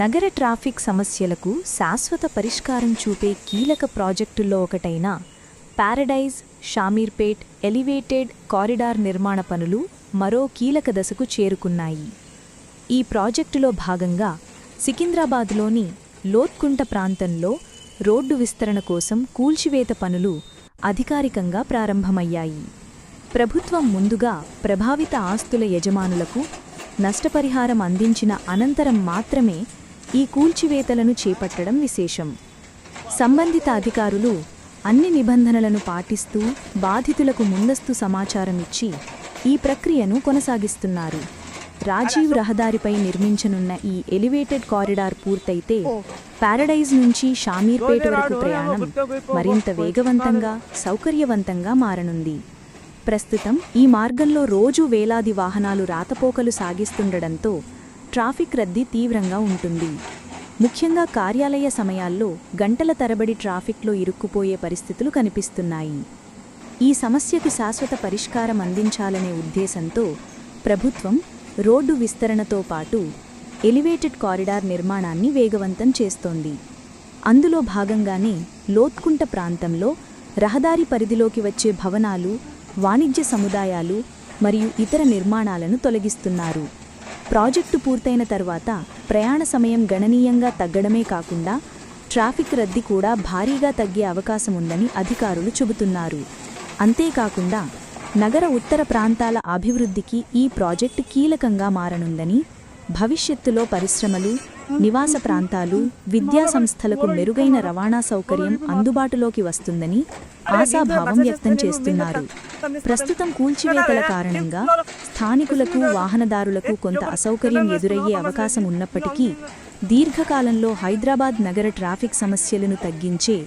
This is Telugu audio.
నగర ట్రాఫిక్ సమస్యలకు శాశ్వత పరిష్కారం చూపే కీలక ప్రాజెక్టుల్లో ఒకటైన పారడైజ్ షామీర్పేట్ ఎలివేటెడ్ కారిడార్ నిర్మాణ పనులు మరో కీలక దశకు చేరుకున్నాయి. ఈ ప్రాజెక్టులో భాగంగా సికింద్రాబాద్లోని లోత్కుంట ప్రాంతంలో రోడ్డు విస్తరణ కోసం కూల్చివేత పనులు అధికారికంగా ప్రారంభమయ్యాయి. ప్రభుత్వం ముందుగా ప్రభావిత ఆస్తుల యజమానులకు నష్టపరిహారం అందించిన అనంతరం మాత్రమే ఈ కూల్చివేతలను చేపట్టడం విశేషం. సంబంధిత అధికారులు అన్ని నిబంధనలను పాటిస్తూ బాధితులకు ముందస్తు సమాచారం ఇచ్చి ఈ ప్రక్రియను కొనసాగిస్తున్నారు. రాజీవ్ రహదారిపై నిర్మించనున్న ఈ ఎలివేటెడ్ కారిడార్ పూర్తయితే పారడైజ్ నుంచి షామీర్పేట వరకు ప్రయాణం మరింత వేగవంతంగా, సౌకర్యవంతంగా మారనుంది. ప్రస్తుతం ఈ మార్గంలో రోజూ వేలాది వాహనాలు రాతపోకలు సాగిస్తుండడంతో ట్రాఫిక్ రద్దీ తీవ్రంగా ఉంటుంది. ముఖ్యంగా కార్యాలయ సమయాల్లో గంటల తరబడి ట్రాఫిక్లో ఇరుక్కుపోయే పరిస్థితులు కనిపిస్తున్నాయి. ఈ సమస్యకు శాశ్వత పరిష్కారం అందించాలనే ఉద్దేశంతో ప్రభుత్వం రోడ్డు విస్తరణతో పాటు ఎలివేటెడ్ కారిడార్ నిర్మాణాన్ని వేగవంతం చేస్తోంది. అందులో భాగంగానే లోత్కుంట ప్రాంతంలో రహదారి పరిధిలోకి వచ్చే భవనాలు, వాణిజ్య సముదాయాలు మరియు ఇతర నిర్మాణాలను తొలగిస్తున్నారు. ప్రాజెక్టు పూర్తయిన తర్వాత ప్రయాణ సమయం గణనీయంగా తగ్గడమే కాకుండా ట్రాఫిక్ రద్దీ కూడా భారీగా తగ్గే అవకాశముందని అధికారులు చెబుతున్నారు. అంతేకాకుండా నగర ఉత్తర ప్రాంతాల అభివృద్ధికి ఈ ప్రాజెక్టు కీలకంగా మారనుందని, భవిష్యత్తులో పరిశ్రమలు, నివాస ప్రాంతాలు, విద్యా సంస్థలకు మెరుగైన రవాణా సౌకర్యం అందుబాటులోకి వస్తుందని ఆశాభావం వ్యక్తం చేస్తున్నారు. ప్రస్తుతం కూల్చివేతల కారణంగా స్థానికులకు, వాహనదారులకు కొంత అసౌకర్యం ఎదురయ్యే అవకాశం ఉన్నప్పటికీ దీర్ఘకాలంలో హైదరాబాద్ నగర ట్రాఫిక్ సమస్యలను తగ్గించే